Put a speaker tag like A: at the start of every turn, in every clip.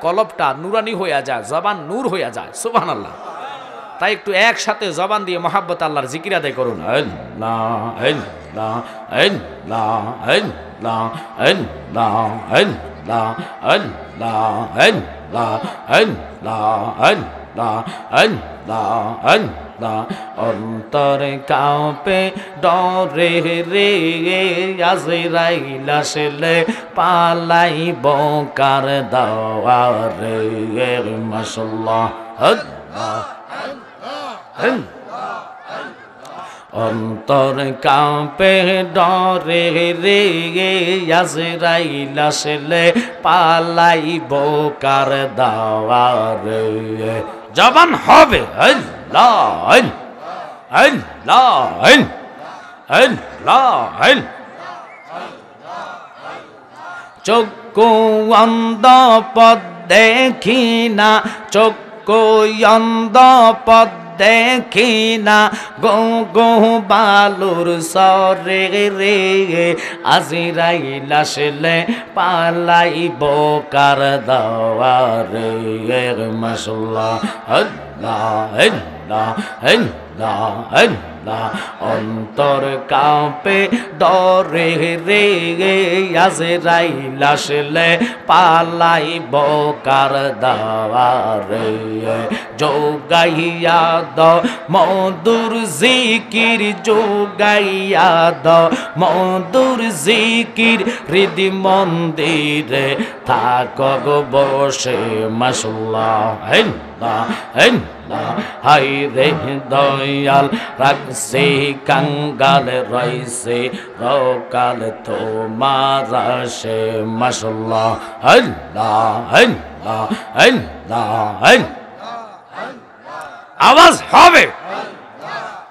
A: কলবটা নুরানি হইয়া যায়, জবান নূর হইয়া যায়। সুবহানাল্লাহ। তাই একটু একসাথে জবান দিয়ে মহাব্বত আল্লাহর জিকির আদায় করুন। আল্লাহ আল্লাহ আল্লাহ আল্লাহ আল্লাহ আল্লাহ আল্লাহ আল্লাহ আল্লাহ আল্লাহ আল্লাহ আল্লাহ। অন্তর কাঁপে ডরে রে, আজরাইল আসলে পালাইব কার দাওয়ারে। মাশাআল্লাহ। অন্তর কাঁপে ডরে রে, আজরাইল আসলে পালাইব কার দাওয়ারে। জবান হবে আল্লাহ আল্লাহ আল্লাহ। চক্ষু অন্ধ পথ দেখি না, চক্ষু অন্ধ পথ দেখি না, গো গো বালুর সরে রে, আজরাইল আসলে পালাইব কার দাওয়ারে। মাশাআল্লাহ। আল্লাহ আল্লাহ আল্লাহ আল্লাহ। অন্তর কাঁপে ডরে রে, আজরাইল আসলে পালাইব কার দাওয়ারে। যোগাইয়া দাও মধুর জিকির, যোগাইয়া দাও মধুর জিকির, হৃদি মন্দিরে থাকক বসে। মাশাআল্লাহ। হাই রে দয়াল রাখছে কাঙ্গাল রইছে, রকাল তোমার আসে। মাশাআল্লাহ। আল্লাহ আল্লাহ আল্লাহ। আওয়াজ হবে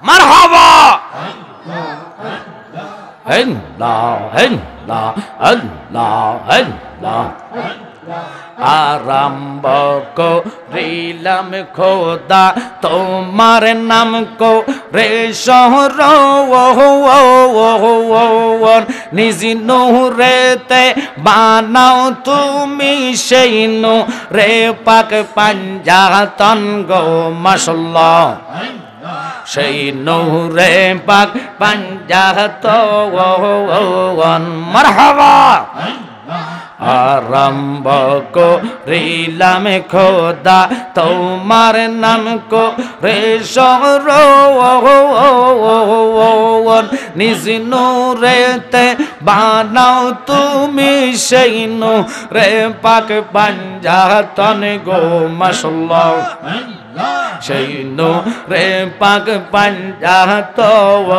A: মারহাবা। আল্লাহ আল্লাহ আল্লাহ আল্লাহ। আরম্ভ করিলাম খোদা তোমার নাম কো রে শহর, নিজ নূরেতে বানাও তুমি সেই নূরে পাক পাঞ্জাতন গো। মাশাআল্লাহ। সেই নূরে পাক পাঞ্জাতন। মারহাবা। আরম্ভ করিলাম খোদা তোমার নাম কো রে শহর, নিজ নূরেতে বানাও তুমি সেই নূরে পাক পাঞ্জাতন গো। মাশাআল্লাহ। সেই নূরে পাক পাঞ্জাতন।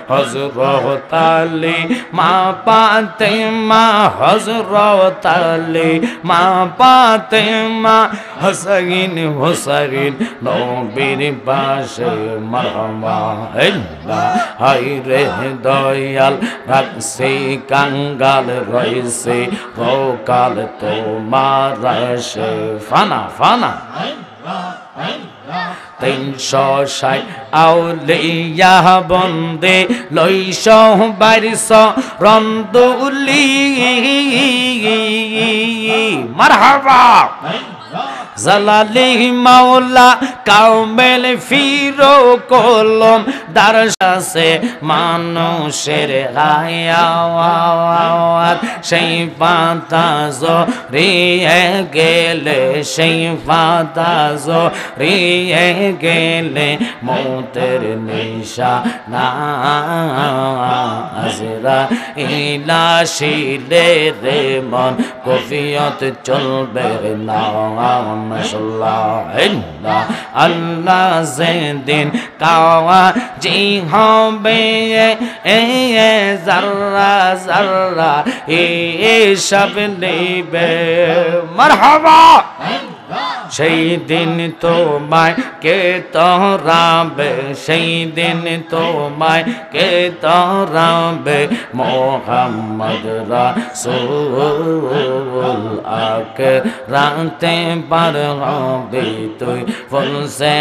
A: হযরত আলী মা ফাতেমা, হযরত আলী মা ফাতেমা, হাসান হুসাইন নবীর পাশে। মারহাবা। আল্লাহ। হায় রে দয়াল রাখছে কাঙ্গাল রইছে, রকাল তোমার আসে। ফানা ফানা। 360 আউলিয়া বন্দে লইস বারিস রন্দুলি। মারহাবা। জালালি মাওলা কামেল ফিরো কলম দারশাসে মানুষের হায়াওয়াত। সেই পাতা জড়িয়ে গেলে, সেই পাতা জড়িয়ে গেলে মৌতের নিশানা। আজরাইল আসিলে রে মন কফিয়ত চলবে না। মাশাআল্লাহ। আল্লাহ যেদিন কাওয়াজি হবে, যারা যারা সব নিবে। মারহাবা। সেই দিন তোমায় কে তরাবে, সেই দিন তোমায় কে তরাবে। মোহাম্মদ রাসূল আকে রাতে পার হবে তুই ফুল সে